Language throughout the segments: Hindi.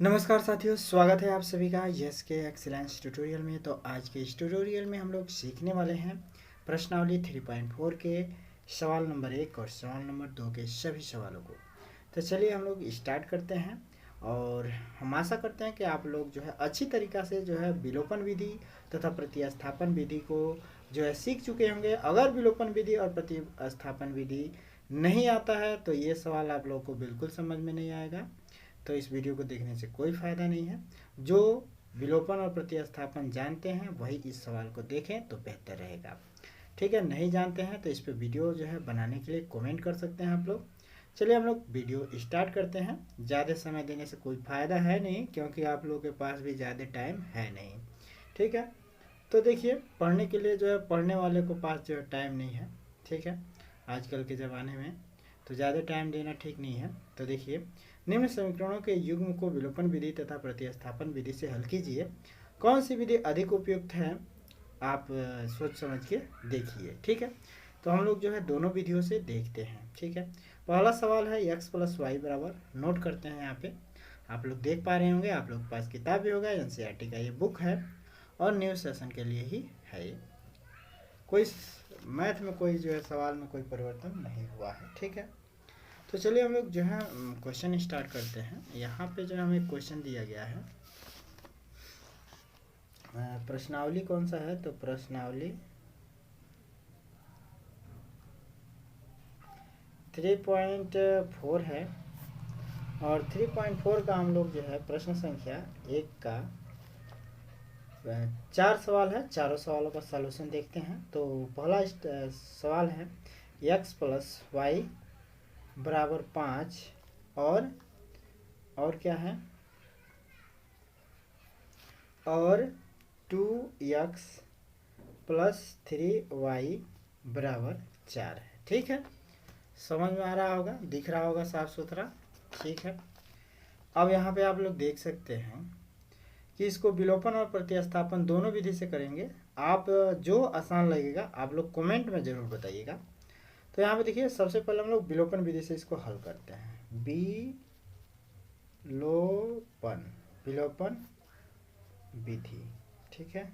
नमस्कार साथियों, स्वागत है आप सभी का यस के एक्सीलेंस ट्यूटोरियल में। तो आज के इस ट्यूटोरियल में हम लोग सीखने वाले हैं प्रश्नावली 3.4 के सवाल नंबर 1 और सवाल नंबर 2 के सभी सवालों को। तो चलिए हम लोग स्टार्ट करते हैं और हम आशा करते हैं कि आप लोग जो है अच्छी तरीक़ा से जो है विलोपन विधि तथा प्रतिस्थापन विधि को जो है सीख चुके होंगे। अगर विलोपन विधि और प्रतिस्थापन विधि नहीं आता है तो ये सवाल आप लोगों को बिल्कुल समझ में नहीं आएगा, तो इस वीडियो को देखने से कोई फ़ायदा नहीं है। जो विलोपन और प्रतिस्थापन जानते हैं वही इस सवाल को देखें तो बेहतर रहेगा। ठीक है, नहीं जानते हैं तो इस पे वीडियो जो है बनाने के लिए कमेंट कर सकते हैं आप लोग। चलिए हम लोग वीडियो स्टार्ट करते हैं। ज़्यादा समय देने से कोई फ़ायदा है नहीं, क्योंकि आप लोगों के पास भी ज़्यादा टाइम है नहीं। ठीक है, तो देखिए पढ़ने के लिए जो है पढ़ने वाले को पास जो है टाइम नहीं है। ठीक है, आजकल के ज़माने में तो ज़्यादा टाइम देना ठीक नहीं है। तो देखिए, निम्न समीकरणों के युग्म को विलोपन विधि तथा प्रतिस्थापन विधि से हल कीजिए। कौन सी विधि अधिक उपयुक्त है, आप सोच समझ के देखिए। ठीक है, तो हम लोग जो है दोनों विधियों से देखते हैं। ठीक है, पहला सवाल है x + y बराबर, नोट करते हैं यहाँ पे। आप लोग देख पा रहे होंगे, आप लोग के पास किताब भी होगा, एनसीईआरटी का ये बुक है और न्यू सेशन के लिए ही है ये। कोई मैथ में कोई जो है सवाल में कोई परिवर्तन नहीं हुआ है। ठीक है, तो चलिए हम लोग जो है क्वेश्चन स्टार्ट करते हैं। यहाँ पे जो है हमें क्वेश्चन दिया गया है, प्रश्नावली कौन सा है, तो प्रश्नावली 3.4 है और 3.4 का हम लोग जो है प्रश्न संख्या 1 का 4 सवाल है। चारों सवालों का सलूशन देखते हैं। तो पहला सवाल है x + y बराबर 5 और क्या है, और 2x + 3y बराबर 4 है। ठीक है, समझ में आ रहा होगा, दिख रहा होगा साफ सुथरा। ठीक है, अब यहाँ पे आप लोग देख सकते हैं कि इसको विलोपन और प्रतिस्थापन दोनों विधि से करेंगे। आप जो आसान लगेगा आप लोग कमेंट में ज़रूर बताइएगा। तो यहाँ पे देखिए, सबसे पहले हम लोग विलोपन विधि से इसको हल करते हैं। विलोपन विधि। ठीक है,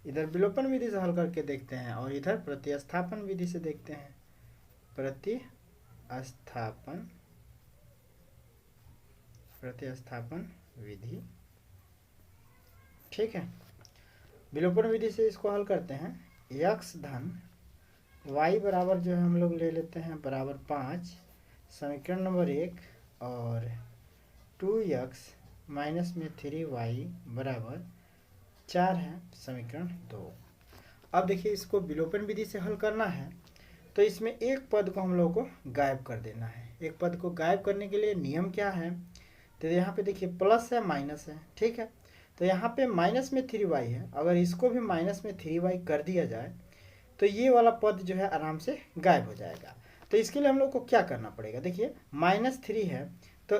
इधर विलोपन विधि से हल करके देखते हैं और इधर प्रतिस्थापन विधि से देखते हैं। प्रतिस्थापन विधि। ठीक है, विलोपन विधि से इसको हल करते हैं। x धन y बराबर जो है हम लोग ले लेते हैं बराबर 5, समीकरण नंबर 1, और 2x माइनस में 3y बराबर 4 है, समीकरण 2। अब देखिए, इसको विलोपन विधि से हल करना है तो इसमें एक पद को हम लोग को गायब कर देना है। एक पद को गायब करने के लिए नियम क्या है, तो यहाँ पे देखिए प्लस है माइनस है। ठीक है, तो यहाँ पे माइनस में 3y है, अगर इसको भी माइनस में 3y कर दिया जाए तो ये वाला पद जो है आराम से गायब हो जाएगा। तो इसके लिए हम लोग को क्या करना पड़ेगा, देखिए -3 है तो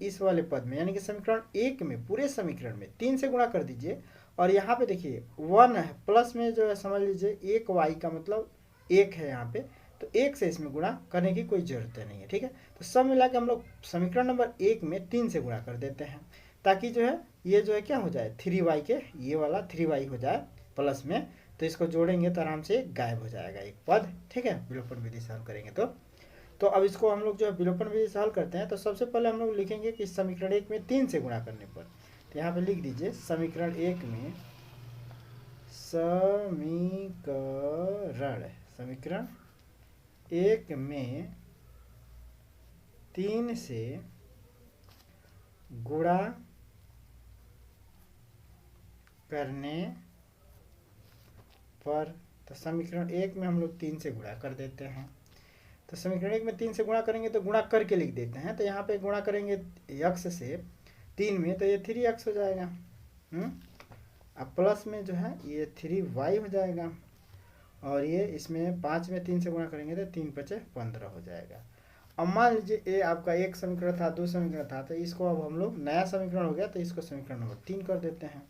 इस वाले पद में यानी कि समीकरण 1 में, पूरे समीकरण में 3 से गुणा कर दीजिए। और यहाँ पे देखिए 1 है, प्लस में जो है समझ लीजिए 1y का मतलब 1 है यहाँ पे, तो 1 से इसमें गुणा करने की कोई ज़रूरत नहीं है। ठीक है, तो सब मिला के हम लोग समीकरण नंबर 1 में 3 से गुणा कर देते हैं, ताकि जो है ये जो है क्या हो जाए, 3y के ये वाला 3y हो जाए प्लस में। तो इसको जोड़ेंगे तो आराम से गायब हो जाएगा एक पद। ठीक है, विलोपन विधि से हल करेंगे तो अब इसको हम लोग जो है विलोपन विधि से हल करते हैं। तो सबसे पहले हम लोग लिखेंगे कि समीकरण 1 में 3 से गुणा करने पर, तो यहाँ पे लिख दीजिए समीकरण 1 में समीकरण 1 में 3 से गुणा करने पर, तो समीकरण 1 में हम लोग 3 से गुणा कर देते हैं। तो समीकरण 1 में 3 से गुणा करेंगे तो गुणा करके लिख देते हैं। तो यहाँ पे गुणा करेंगे x से 3 में, तो ये 3x हो जाएगा। अब प्लस में जो है ये 3y हो जाएगा, और ये इसमें 5 में 3 से गुणा करेंगे तो 3 × 5 = 15 हो जाएगा। अब मान लीजिए ये आपका एक समीकरण था, 2 समीकरण था, तो इसको अब हम लोग नया समीकरण हो गया तो इसको समीकरण नंबर 3 कर देते हैं।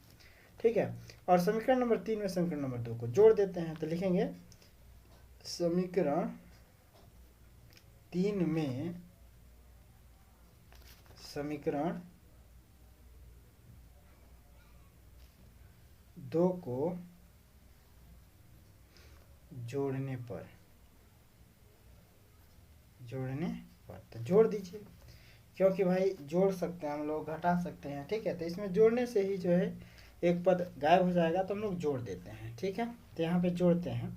ठीक है, और समीकरण नंबर 3 में समीकरण नंबर 2 को जोड़ देते हैं। तो लिखेंगे समीकरण 3 में समीकरण 2 को जोड़ने पर तो जोड़ दीजिए, क्योंकि भाई जोड़ सकते हैं हम लोग, घटा सकते हैं, ठीक है। तो इसमें जोड़ने से ही जो है एक पद गायब हो जाएगा, तो हम लोग जोड़ देते हैं, ठीक है। तो यहाँ पे जोड़ते हैं,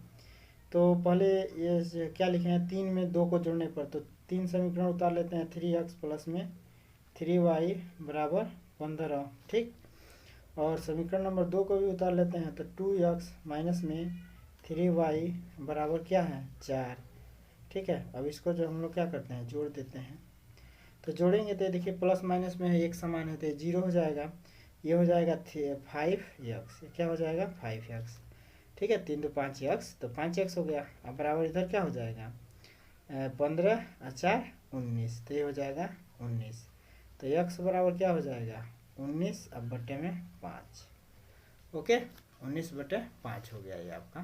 तो पहले ये क्या लिखे हैं, 3 में 2 को जोड़ने पर, तो 3 समीकरण उतार लेते हैं, 3x प्लस में 3y बराबर 15, ठीक। और समीकरण नंबर 2 को भी उतार लेते हैं, तो 2x माइनस में 3y बराबर क्या है, 4, ठीक है। अब इसको जो हम लोग क्या करते हैं, जोड़ देते हैं। तो जोड़ेंगे तो देखिए प्लस माइनस में है, एक समान है, तो 0 हो जाएगा, ये हो जाएगा 5x, क्या हो जाएगा 5x, ठीक है। 3 तो 5x, तो 5x हो गया। अब बराबर इधर क्या हो जाएगा, 15 और 4 19, तो ये हो जाएगा 19। तो x बराबर क्या हो जाएगा 19, अब बटे में 5, ओके, 19/5 हो गया ये आपका,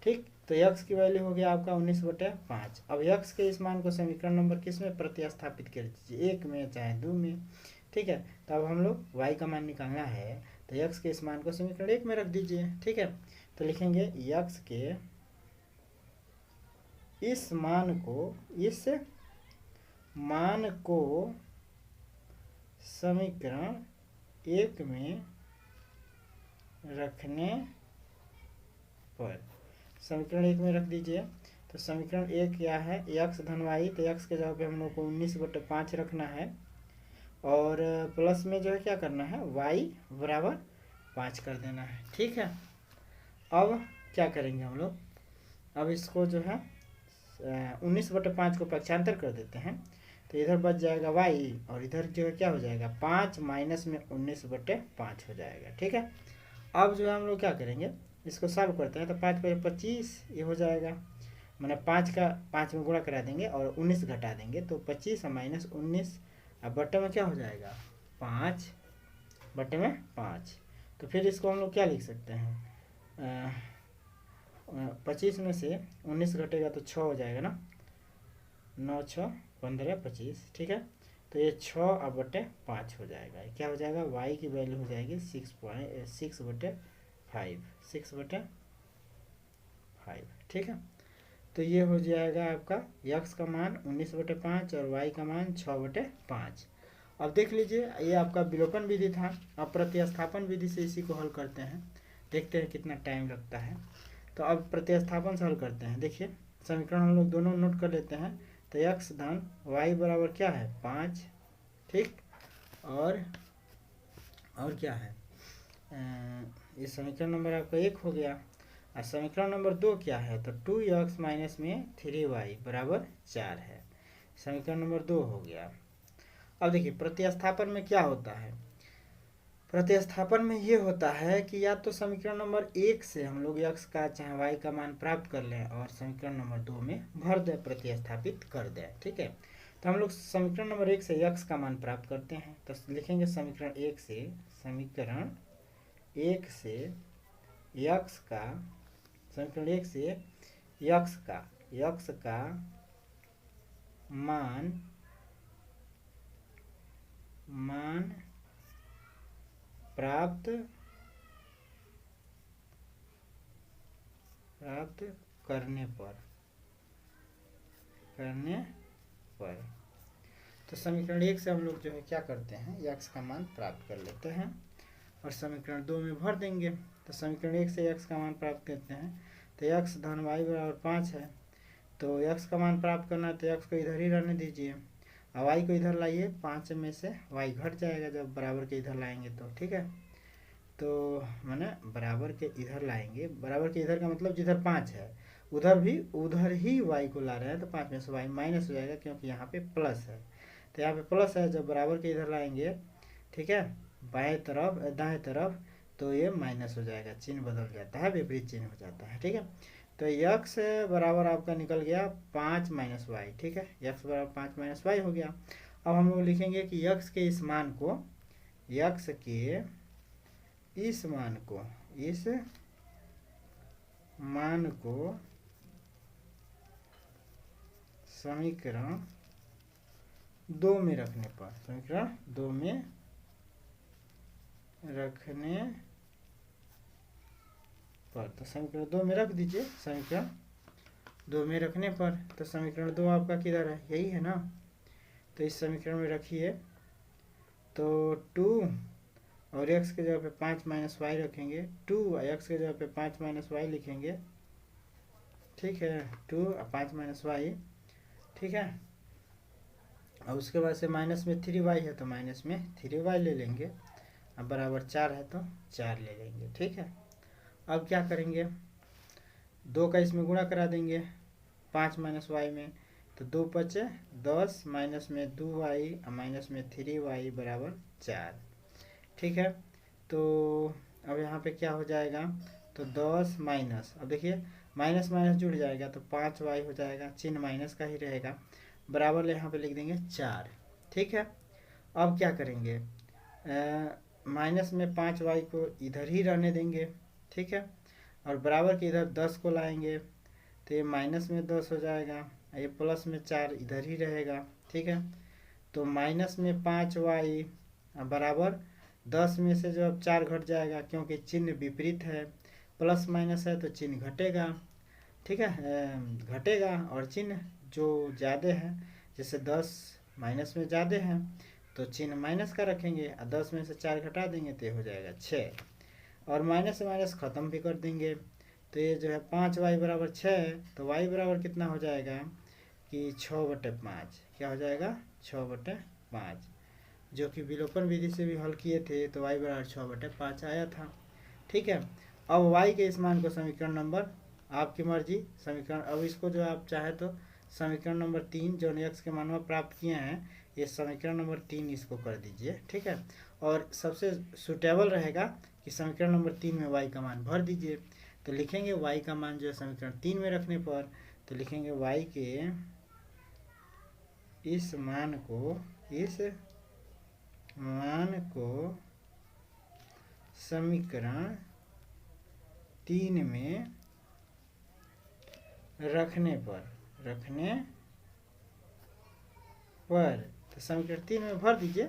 ठीक। तो x की वैल्यू हो गया आपका 19/5। अब x के इस मान को समीकरण नंबर किस में प्रतिस्थापित कर दीजिए, 1 में चाहे 2 में, ठीक है। तो अब हम लोग y का मान निकालना है, तो x के इस मान को समीकरण 1 में रख दीजिए, ठीक है। तो लिखेंगे x के इस मान को समीकरण 1 में रखने पर, समीकरण 1 में रख दीजिए। तो समीकरण 1 क्या है, x धन y, तो x के जगह पे हम लोग को 19/5 रखना है, और प्लस में जो है क्या करना है, y बराबर 5 कर देना है, ठीक है। अब क्या करेंगे हम लोग, अब इसको जो है 19/5 को पक्षांतर कर देते हैं, तो इधर बच जाएगा y, और इधर जो है क्या हो जाएगा 5 माइनस में 19/5 हो जाएगा, ठीक है। अब जो है हम लोग क्या करेंगे, इसको सॉल्व करते हैं, तो 5 पर 25 ये हो जाएगा, मैंने 5 का 5 में गुणा करा देंगे और 19 घटा देंगे, तो 25 माइनस 19, अब बटे में क्या हो जाएगा 5 बटे में 5। तो फिर इसको हम लोग क्या लिख सकते हैं, 25 में से 19 घटेगा तो 6 हो जाएगा ना, 9 6 15 25, ठीक है। तो ये 6 अब बटे 5 हो जाएगा, क्या हो जाएगा, y की वैल्यू हो जाएगी 6/5, ठीक है। तो ये हो जाएगा आपका x का मान 19/5 और y का मान 6/5। अब देख लीजिए, ये आपका विलोपन विधि था, अब प्रतिस्थापन विधि से इसी को हल करते हैं, देखते हैं कितना टाइम लगता है। तो अब प्रतिस्थापन से हल करते हैं, देखिए समीकरण हम लोग दोनों नोट कर लेते हैं। तो x धन y बराबर क्या है 5, ठीक, और क्या है, ये समीकरण नंबर आपका 1 हो गया, और समीकरण नंबर 2 क्या है, तो 2x माइनस में 3y बराबर 4 है, समीकरण नंबर 2 हो गया। अब देखिए प्रतिस्थापन में क्या होता है, प्रतिस्थापन में ये होता है कि या तो समीकरण नंबर 1 से हम लोग x का चाहे y का मान प्राप्त कर लें और समीकरण नंबर 2 में भर दें, प्रतिस्थापित कर दें, ठीक है। तो हम लोग समीकरण नंबर 1 से x का मान प्राप्त करते हैं, तो लिखेंगे समीकरण 1 से x का समीकरण 1 से x का मान प्राप्त करने पर तो समीकरण 1 से हम लोग जो है क्या करते हैं, x का मान प्राप्त कर लेते हैं और समीकरण 2 में भर देंगे। तो समीकरण 1 से x का मान प्राप्त करते हैं, तो x धन y बराबर 5 है, तो x का मान प्राप्त करना है, तो x को इधर ही रहने दीजिए, और y को इधर लाइए, 5 में से y घट जाएगा जब बराबर के इधर लाएंगे तो, ठीक है। तो मैंने बराबर के इधर लाएंगे, बराबर के इधर का मतलब जिधर 5 है उधर ही y को ला रहे हैं, तो 5 में से y माइनस हो जाएगा, क्योंकि यहाँ पे प्लस है, तो यहाँ पे प्लस है, जब बराबर के इधर लाएंगे, ठीक है, बाएं तरफ दाएं तरफ, तो ये माइनस हो जाएगा, चिन्ह बदल जाता है, विपरीत चिन्ह हो जाता है, ठीक है। तो x बराबर आपका निकल गया 5 माइनस वाई, ठीक है, x बराबर 5 माइनस वाई हो गया। अब हम लोग लिखेंगे कि x के इस मान को समीकरण 2 में रखने पर, तो समीकरण 2 में रख दीजिए। समीकरण 2 में रखने पर तो समीकरण 2 आपका किधर है, यही है ना। तो इस समीकरण में रखिए तो 2 और x के जगह पे 5 माइनस वाई रखेंगे, 2 x के जगह पे 5 माइनस वाई लिखेंगे, ठीक है। 2 और 5 माइनस वाई, ठीक है। और उसके बाद से माइनस में 3y है तो माइनस में 3y ले लेंगे, अब बराबर 4 है तो 4 ले लेंगे, ठीक है। अब क्या करेंगे, 2 का इसमें गुणा करा देंगे 5 माइनस वाई में, तो 2 बचे 10 माइनस में 2y और माइनस में 3y बराबर 4, ठीक है। तो अब यहाँ पे क्या हो जाएगा, तो 10 माइनस, अब देखिए माइनस माइनस जुड़ जाएगा तो 5y हो जाएगा, चिन्ह माइनस का ही रहेगा, बराबर यहाँ पे लिख देंगे 4, ठीक है। अब क्या करेंगे, माइनस में 5y को इधर ही रहने देंगे, ठीक है। और बराबर के इधर 10 को लाएंगे तो ये माइनस में 10 हो जाएगा, ये प्लस में 4 इधर ही रहेगा, ठीक है। तो माइनस में 5y बराबर 10 में से जो अब 4 घट जाएगा, क्योंकि चिन्ह विपरीत है, प्लस माइनस है तो चिन्ह घटेगा, ठीक है, घटेगा। और चिन्ह जो ज़्यादा है, जैसे 10 माइनस में ज़्यादा है तो चिन्ह माइनस का रखेंगे, और 10 में से 4 घटा देंगे तो ये हो जाएगा 6, और माइनस से माइनस ख़त्म भी कर देंगे। तो ये जो है 5y बराबर 6, तो y बराबर कितना हो जाएगा कि 6/5, क्या हो जाएगा 6/5, जो कि विलोपन विधि से भी हल किए थे तो y बराबर 6/5 आया था, ठीक है। अब y के इस मान को समीकरण नंबर, आपकी मर्जी, समीकरण, अब इसको जो आप चाहे तो समीकरण नंबर 3 जो x के मान में प्राप्त किए हैं, ये समीकरण नंबर 3 इसको कर दीजिए, ठीक है। और सबसे सुटेबल रहेगा कि समीकरण नंबर 3 में y का मान भर दीजिए। तो लिखेंगे y का मान जो है समीकरण 3 में रखने पर, तो लिखेंगे y के इस मान को समीकरण 3 में रखने पर तो समीकरण 3 में भर दीजिए।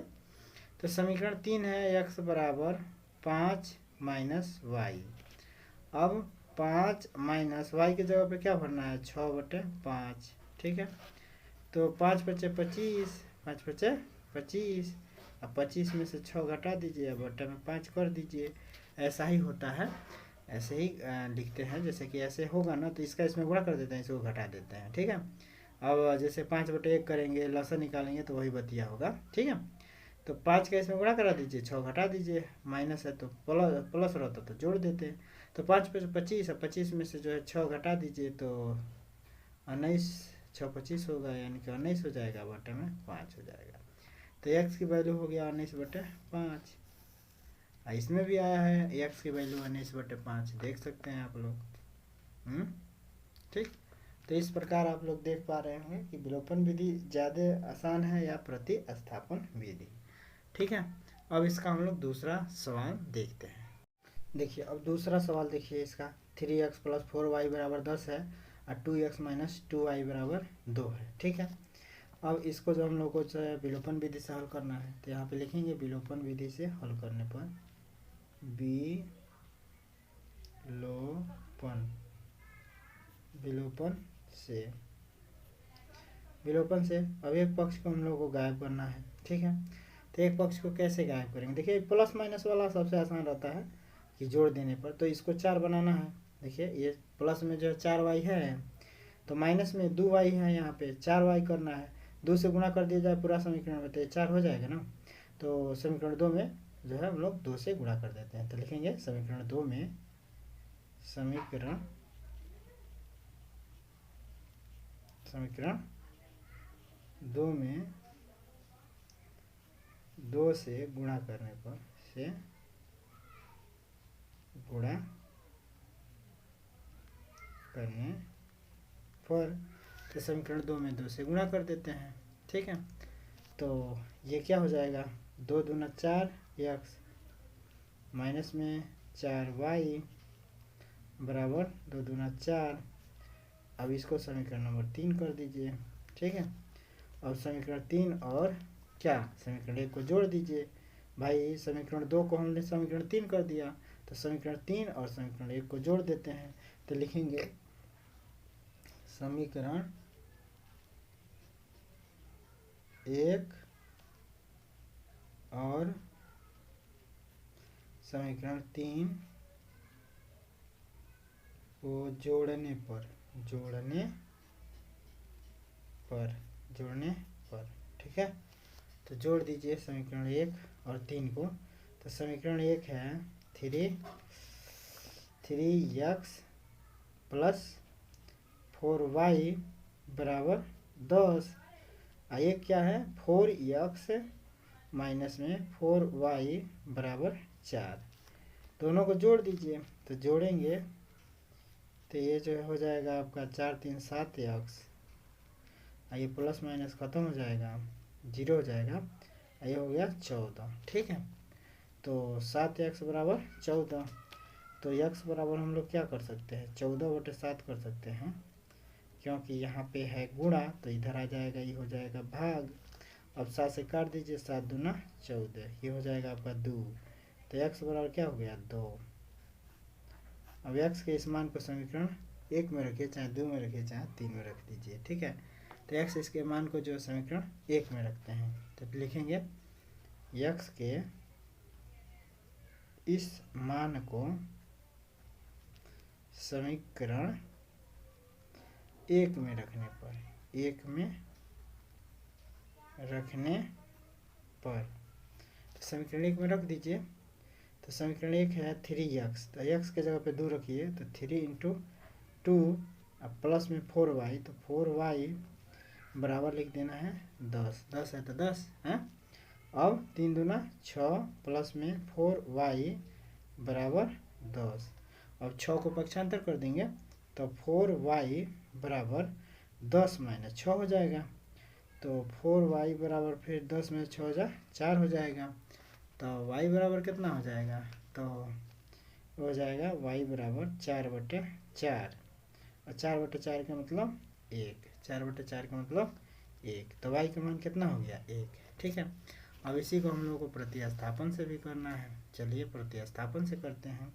तो समीकरण 3 है x बराबर 5 माइनस वाई। अब 5 माइनस वाई की जगह पे क्या भरना है, 6/5, ठीक है। तो 5 बचे 25, 5 बचे 25, अब 25 में से 6 घटा दीजिए, बटे में 5 कर दीजिए। ऐसा ही होता है, ऐसे ही लिखते हैं, जैसे कि ऐसे होगा ना तो इसका इसमें गुणा कर देते हैं, इसको घटा देते हैं, ठीक है। अब जैसे 5/1 करेंगे, लसन निकालेंगे तो वही बतिया होगा, ठीक है। तो 5 का इसमें गुणा करा दीजिए, 6 घटा दीजिए, माइनस है तो प्लस रहता तो जोड़ देते। तो 5 पे 25 है, 25 में से जो है 6 घटा दीजिए तो 19, 6 25 होगा, यानी कि 19 हो जाएगा, बटे में 5 हो जाएगा। तो x की वैल्यू हो गया 19/5। इसमें भी आया है x की वैल्यू 19/5, देख सकते हैं आप लोग, ठीक। तो इस प्रकार आप लोग देख पा रहे होंगे कि विलोपन विधि ज़्यादा आसान है या प्रतिस्थापन विधि, ठीक है। अब इसका हम लोग दूसरा सवाल देखते हैं। देखिए अब दूसरा सवाल देखिए, इसका 3x + 4y बराबर 10 है और 2x - 2y बराबर 2 है, ठीक है। अब इसको जो हम लोग को जो है विलोपन विधि से हल करना है, तो यहाँ पे लिखेंगे विलोपन विधि से हल करने पर, विलोपन से अब एक पक्ष को हम लोग को गायब करना है, ठीक है। तो एक पक्ष को कैसे गायब करेंगे, देखिए प्लस माइनस वाला सबसे आसान रहता है कि जोड़ देने पर, तो इसको 4 बनाना है। देखिए ये प्लस में जो है 4y है, तो माइनस में 2y है, यहाँ पे 4y करना है, 2 से गुणा कर दिया जाए पूरा समीकरण में तो 4 हो जाएगा ना। तो समीकरण 2 में जो है हम लोग 2 से गुणा कर देते हैं, तो लिखेंगे समीकरण 2 में 2 से गुणा करने पर तो समीकरण 2 में 2 से गुणा कर देते हैं, ठीक है। तो ये क्या हो जाएगा, 2 दूना 4x माइनस में 4y बराबर 2 दूना 4। अब इसको समीकरण नंबर 3 कर दीजिए, ठीक है। अब समीकरण 3 और क्या समीकरण 1 को जोड़ दीजिए। भाई समीकरण 2 को हमने समीकरण 3 कर दिया, तो समीकरण 3 और समीकरण 1 को जोड़ देते हैं। तो लिखेंगे समीकरण 1 और समीकरण 3 को जोड़ने पर ठीक है। तो जोड़ दीजिए समीकरण 1 और 3 को। तो समीकरण 1 है 3x प्लस 4y बराबर 10। ये क्या है 4x माइनस में 4y बराबर 4। दोनों को जोड़ दीजिए। तो जोड़ेंगे तो ये जो हो जाएगा आपका 4 3 7x। ये प्लस माइनस ख़त्म हो जाएगा, 0 हो जाएगा। ये हो गया 14। ठीक है। तो 7x बराबर 14। तो x बराबर हम लोग क्या कर सकते हैं 14/7 कर सकते हैं, क्योंकि यहाँ पे है गुणा तो इधर आ जाएगा, ये हो जाएगा भाग। अब 7 से काट दीजिए, 7 दूना 14, ये हो जाएगा आपका 2। तो x बराबर क्या हो गया 2। अब x के इस मान को समीकरण 1 में रखिए, चाहे 2 में रखिए, चाहे 3 में रख दीजिए। ठीक है। तो x इसके मान को जो समीकरण 1 में रखते हैं, तो लिखेंगे x के इस मान को समीकरण 1 में रखने पर तो समीकरण 1 में रख दीजिए। तो समीकरण 1 है 3x, तो x के जगह पे 2 रखिए, तो 3 × 2 अब प्लस में 4y, तो 4y बराबर लिख देना है 10। 10 है तो 10 है। अब 3 दूना 6 प्लस में 4y बराबर 10। अब 6 को पक्षांतर कर देंगे तो 4y बराबर 10 माइनस 6 हो जाएगा। तो 4y बराबर फिर 10 में 6 जा 4 हो जाएगा। तो y बराबर कितना हो जाएगा, तो हो जाएगा y बराबर 4/4। और 4/4 का मतलब 1, 4/4 का मतलब 1। तो y का मान कितना हो गया 1। ठीक है। अब इसी को हम लोगों को प्रतिस्थापन से भी करना है। चलिए प्रतिस्थापन से करते हैं।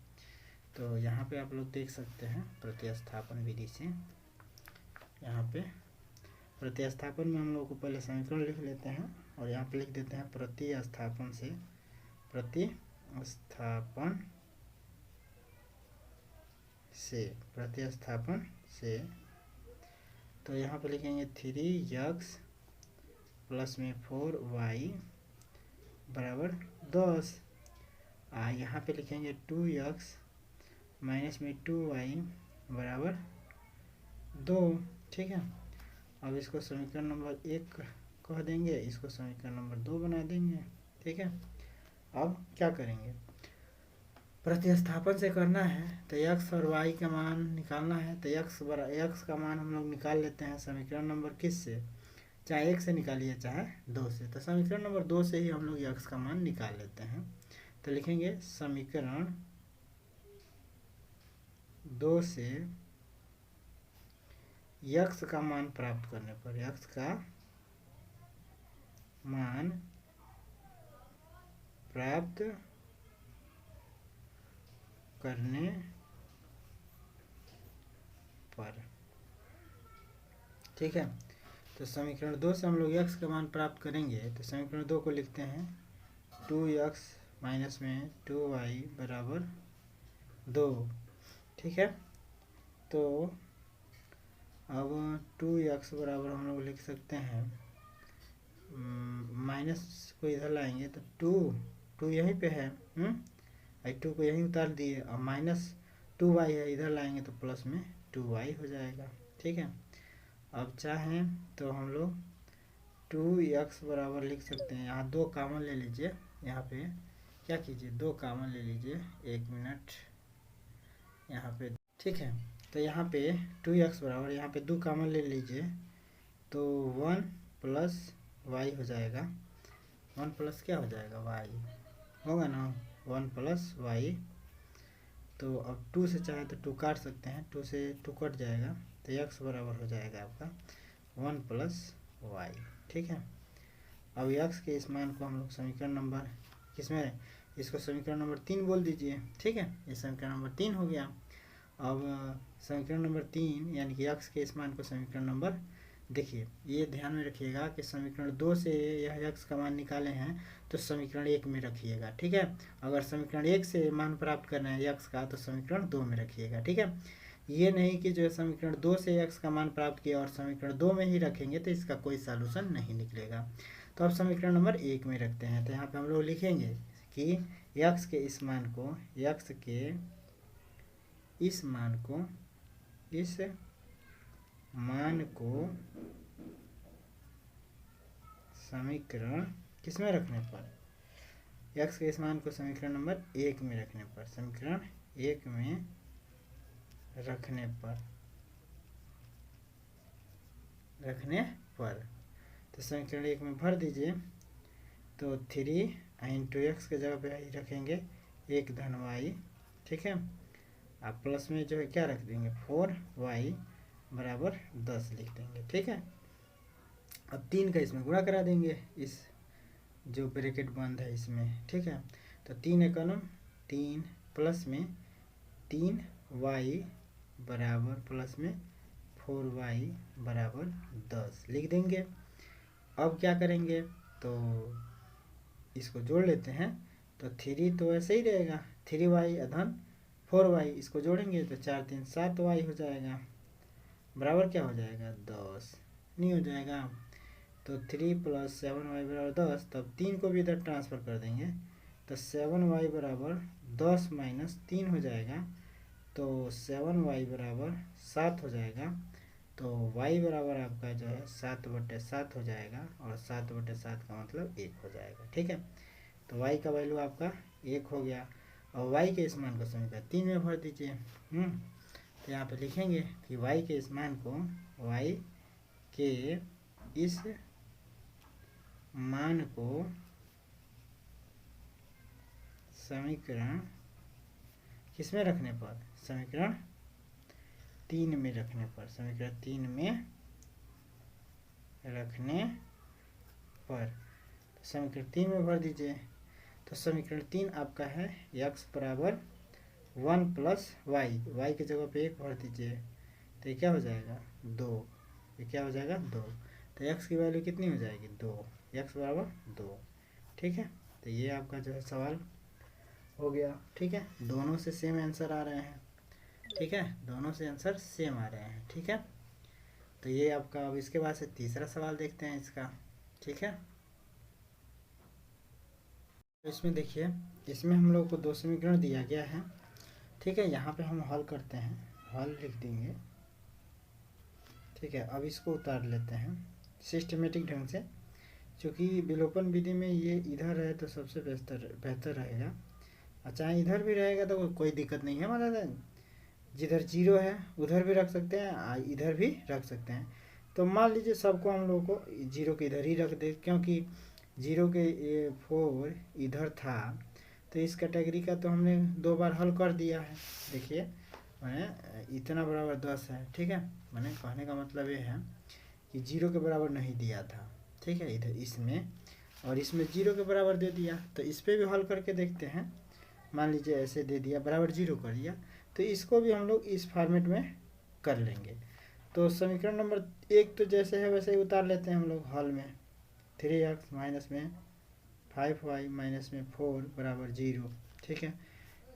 तो यहाँ पे आप लोग देख सकते हैं प्रतिस्थापन विधि से। यहाँ पे प्रतिस्थापन में हम लोग को पहले समीकरण लिख लेते हैं और यहाँ पे लिख देते हैं प्रतिस्थापन से। तो यहाँ पे लिखेंगे 3x प्लस में 4y बराबर 10। यहाँ पे लिखेंगे 2x माइनस में 2y बराबर 2। ठीक है। अब इसको समीकरण नंबर 1 कह देंगे, इसको समीकरण नंबर 2 बना देंगे। ठीक है। अब क्या करेंगे, प्रतिस्थापन से करना है तो x और y का मान निकालना है। तो x का मान हम लोग निकाल लेते हैं समीकरण नंबर किस से, चाहे 1 से निकालिए चाहे 2 से। तो समीकरण नंबर 2 से ही हम लोग x का मान निकाल लेते हैं। तो लिखेंगे समीकरण 2 से x का मान प्राप्त करने पर, x का मान प्राप्त करने पर। ठीक है। तो समीकरण 2 से हम लोग x का मान प्राप्त करेंगे। तो समीकरण 2 को लिखते हैं 2x माइनस में 2y बराबर 2। ठीक है। तो अब 2x बराबर हम लोग लिख सकते हैं, माइनस को इधर लाएंगे तो 2 यहीं पे है, 2 को यहीं उतार दिए। और माइनस 2y है, इधर लाएंगे तो प्लस में 2y हो जाएगा। ठीक है। अब चाहें तो हम लोग 2x बराबर लिख सकते हैं, यहाँ 2 कॉमन ले लीजिए। यहाँ पे क्या कीजिए 2 कॉमन ले लीजिए, 1 मिनट यहाँ पे। ठीक है। तो यहाँ पे 2x बराबर, यहाँ पे 2 कॉमन ले लीजिए तो 1 प्लस y हो जाएगा। 1 प्लस क्या हो जाएगा y होगा ना, 1 प्लस y। तो अब 2 से चाहे तो 2 काट सकते हैं, 2 से 2 कट जाएगा तो x बराबर हो जाएगा आपका 1 प्लस y। ठीक है। अब x के इस मान को हम लोग समीकरण नंबर किसमें इसको समीकरण नंबर 3 बोल दीजिए। ठीक है, ये समीकरण नंबर 3 हो गया। अब समीकरण नंबर 3 यानी कि x के इस मान को समीकरण नंबर, देखिए ये ध्यान में रखिएगा कि समीकरण 2 से यह x का मान निकाले हैं तो समीकरण 1 में रखिएगा। ठीक है, अगर समीकरण 1 से मान प्राप्त करना है x का तो समीकरण 2 में रखिएगा। ठीक है, ये नहीं कि जो है समीकरण 2 से x का मान प्राप्त किया और समीकरण 2 में ही रखेंगे तो इसका कोई सॉल्यूशन नहीं निकलेगा। तो अब समीकरण नंबर 1 में रखते हैं। तो यहाँ पे हम लोग लिखेंगे कि x के इस मान को, x के इस मान को, इस मान को समीकरण किस में रखने पर, x के इस मान को समीकरण नंबर 1 में रखने पर, समीकरण 1 में रखने पर तो समीकरण 1 में भर दीजिए। तो 3 इंटू एक्स के जगह पे ही रखेंगे 1 धन y। ठीक है, आप प्लस में जो है क्या रख देंगे 4y बराबर 10 लिख देंगे। ठीक है, अब 3 का इसमें गुणा करा देंगे, इस जो ब्रैकेट बंद है इसमें। ठीक है, तो 3 एकम 3 प्लस में 3y बराबर प्लस में 4y बराबर 10 लिख देंगे। अब क्या करेंगे, तो इसको जोड़ लेते हैं। तो 3 तो ऐसे ही रहेगा, 3y अधन 4y, इसको जोड़ेंगे तो 4 3 7y हो जाएगा, बराबर क्या हो जाएगा 10 नहीं हो जाएगा। तो 3 प्लस 7y बराबर 10, तब 3 को भी इधर ट्रांसफ़र कर देंगे तो 7y बराबर 10 माइनस 3 हो जाएगा, तो 7y बराबर 7 हो जाएगा। तो y बराबर आपका जो है 7/7 हो जाएगा, और 7/7 का मतलब 1 हो जाएगा। ठीक है, तो y का वैल्यू आपका 1 हो गया। और y के इस मान को समीकरण 3 में भर दीजिए। तो यहाँ पे लिखेंगे कि y के इस मान को, y के इस मान को समीकरण किस में रखने पर, समीकरण 3 में रखने पर, समीकरण 3 में रखने पर समीकरण 3 में भर दीजिए। तो समीकरण 3 आपका है x बराबर 1 प्लस y की जगह पे 1 भर दीजिए, तो ये क्या हो जाएगा 2, ये क्या हो जाएगा 2। तो x की वैल्यू कितनी हो जाएगी 2, x बराबर 2। ठीक है, तो ये आपका जो है सवाल हो गया। ठीक है, दोनों से सेम आंसर आ रहे हैं। ठीक है, दोनों से आंसर सेम आ रहे हैं। ठीक है, तो ये आपका, अब इसके बाद से तीसरा सवाल देखते हैं इसका। ठीक है, तो इसमें देखिए, इसमें हम लोग को 2 समीकरण दिया गया है। ठीक है, यहाँ पे हम हल करते हैं, हल लिख देंगे। ठीक है, अब इसको उतार लेते हैं सिस्टमेटिक ढंग से, क्योंकि विलोपन विधि में ये इधर है तो सबसे बेहतर रहेगा। चाहे इधर भी रहेगा तो कोई दिक्कत नहीं है, मतलब जिधर 0 है उधर भी रख सकते हैं, इधर भी रख सकते हैं। तो मान लीजिए सबको हम लोग को 0 के इधर ही रख दे, क्योंकि 0 के 4 इधर था, तो इस कैटेगरी का तो हमने 2 बार हल कर दिया है। देखिए मैंने इतना बराबर 10 है। ठीक है, मैंने कहने का मतलब ये है कि 0 के बराबर नहीं दिया था। ठीक है, इधर इसमें और इसमें 0 के बराबर दे दिया, तो इस पर भी हल करके देखते हैं। मान लीजिए ऐसे दे दिया, बराबर 0 कर दिया, तो इसको भी हम लोग इस फॉर्मेट में कर लेंगे। तो समीकरण नंबर 1 तो जैसे है वैसे ही उतार लेते हैं हम लोग हल में। 3x माइनस में 5y माइनस में 4 बराबर 0। ठीक है,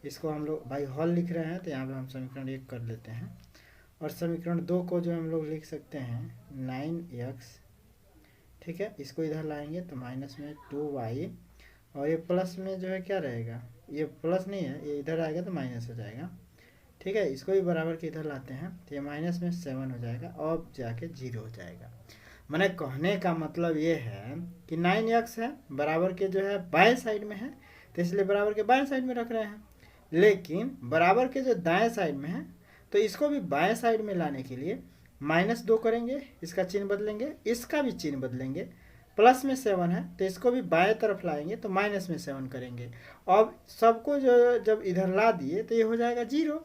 इसको हम लोग भाई हल लिख रहे हैं तो यहाँ पे हम समीकरण 1 कर लेते हैं। और समीकरण 2 को जो हम लोग लिख सकते हैं 9x। ठीक है, इसको इधर लाएंगे तो माइनस में 2y, और ये प्लस में जो है क्या रहेगा, ये प्लस नहीं है, ये इधर आएगा तो माइनस हो जाएगा। ठीक है, इसको भी बराबर के इधर लाते हैं तो ये माइनस में 7 हो जाएगा, और जाके 0 हो जाएगा। मैंने कहने का मतलब ये है कि 9x है, बराबर के जो है बाएं साइड में है, तो इसलिए बराबर के बाएं साइड में रख रहे हैं। लेकिन बराबर के जो दाएं साइड में है, तो इसको भी बाएं साइड में लाने के लिए -2 करेंगे, इसका चिन्ह बदलेंगे, इसका भी चिन्ह बदलेंगे। प्लस में 7 है तो इसको भी बाएं तरफ लाएंगे तो माइनस में 7 करेंगे। अब सबको जो जब इधर ला दिए तो ये हो जाएगा 0।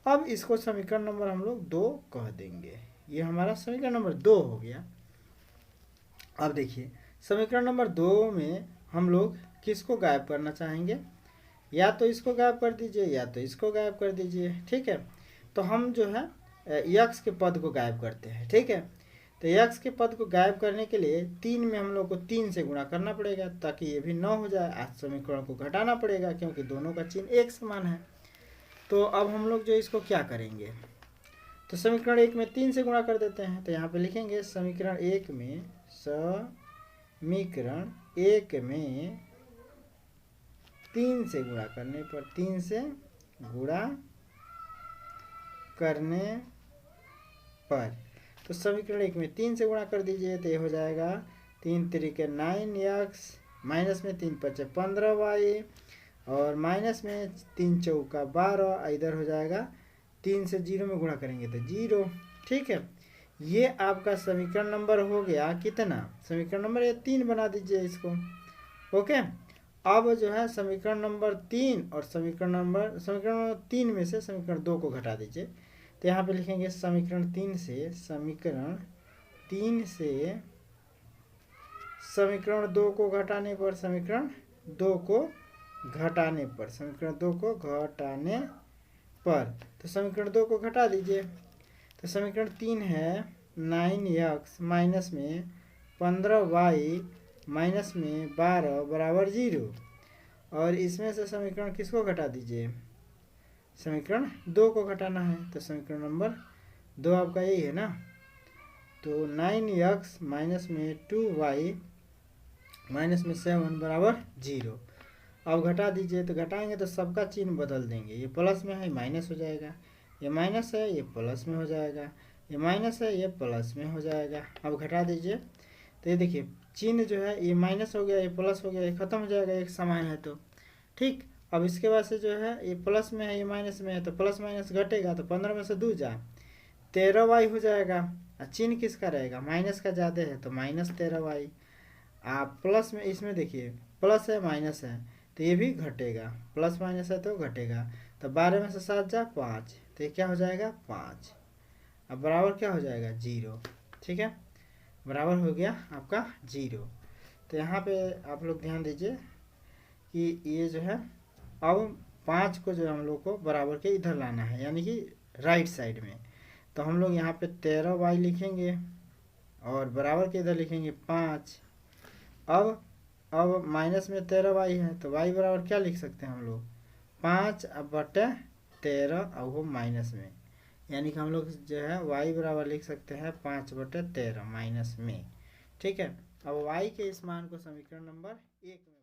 अब इसको समीकरण नंबर हम लोग 2 कह देंगे। ये हमारा समीकरण नंबर 2 हो गया। अब देखिए, समीकरण नंबर 2 में हम लोग किसको गायब करना चाहेंगे, या तो इसको गायब कर दीजिए या तो इसको गायब कर दीजिए। ठीक है, तो हम जो है यक्स के पद को गायब करते हैं। ठीक है, तो यक्स के पद को गायब करने के लिए 3 में हम लोग को 3 से गुणा करना पड़ेगा ताकि ये भी 9 हो जाए। आज समीकरण को घटाना पड़ेगा क्योंकि दोनों का चिन्ह एक समान है। तो अब हम लोग जो इसको क्या करेंगे, तो समीकरण 1 में 3 से गुणा कर देते हैं। तो यहाँ पे लिखेंगे समीकरण 1 में 3 से गुणा करने पर 3 से गुणा करने पर, तो समीकरण 1 में 3 से गुणा कर दीजिए तो ये हो जाएगा 3 तिरिके 9x, माइनस में 3 पचे 15y, और माइनस में 3 चौका 12, इधर हो जाएगा 3 से 0 में गुणा करेंगे तो 0। ठीक है, ये आपका समीकरण नंबर हो गया कितना, समीकरण नंबर ये 3 बना दीजिए इसको। ओके, अब जो है समीकरण नंबर 3 और समीकरण नंबर 3 में से समीकरण 2 को घटा दीजिए। तो यहाँ पे लिखेंगे समीकरण 3 से समीकरण 2 को घटाने पर, समीकरण 2 को घटाने पर, समीकरण 2 को घटाने पर, तो समीकरण 2 को घटा दीजिए। तो समीकरण 3 है 9x माइनस में 15y माइनस में 12 बराबर 0, और इसमें से समीकरण किसको घटा दीजिए, समीकरण 2 को घटाना है। तो समीकरण नंबर 2 आपका यही है ना। तो 9x माइनस में 2y माइनस में 7 बराबर 0। अब घटा दीजिए, तो घटाएंगे तो सबका चिन्ह बदल देंगे, ये प्लस में है माइनस हो जाएगा, ये माइनस है ये प्लस में हो जाएगा, ये माइनस है ये प्लस में हो जाएगा। अब घटा दीजिए तो ये देखिए चिन्ह जो है ये माइनस हो गया ये प्लस हो गया, ये खत्म हो जाएगा, एक समान है तो। ठीक, अब इसके बाद से जो है ये प्लस में है ये माइनस में है, तो प्लस माइनस घटेगा, तो 15 में से 2 जा 13y हो जाएगा। चिन्ह किसका रहेगा, माइनस का ज़्यादा है तो माइनस 13y। आप प्लस में इसमें देखिए प्लस है माइनस है तो ये भी घटेगा, प्लस माइनस है तो घटेगा। तो 12 में से 7 जा 5, तो ये क्या हो जाएगा 5। अब बराबर क्या हो जाएगा 0। ठीक है, बराबर हो गया आपका 0। तो यहाँ पे आप लोग ध्यान दीजिए कि ये जो है अब 5 को जो हम लोग को बराबर के इधर लाना है, यानी कि राइट साइड में। तो हम लोग यहाँ पे 13y लिखेंगे और बराबर के इधर लिखेंगे 5। अब माइनस में 13y है तो y बराबर क्या लिख सकते हैं हम लोग 5 अब बटे 13, अब वो माइनस में, यानी कि हम लोग जो है y बराबर लिख सकते हैं 5 बटे 13 माइनस में। ठीक है, अब y के इस मान को समीकरण नंबर 1 में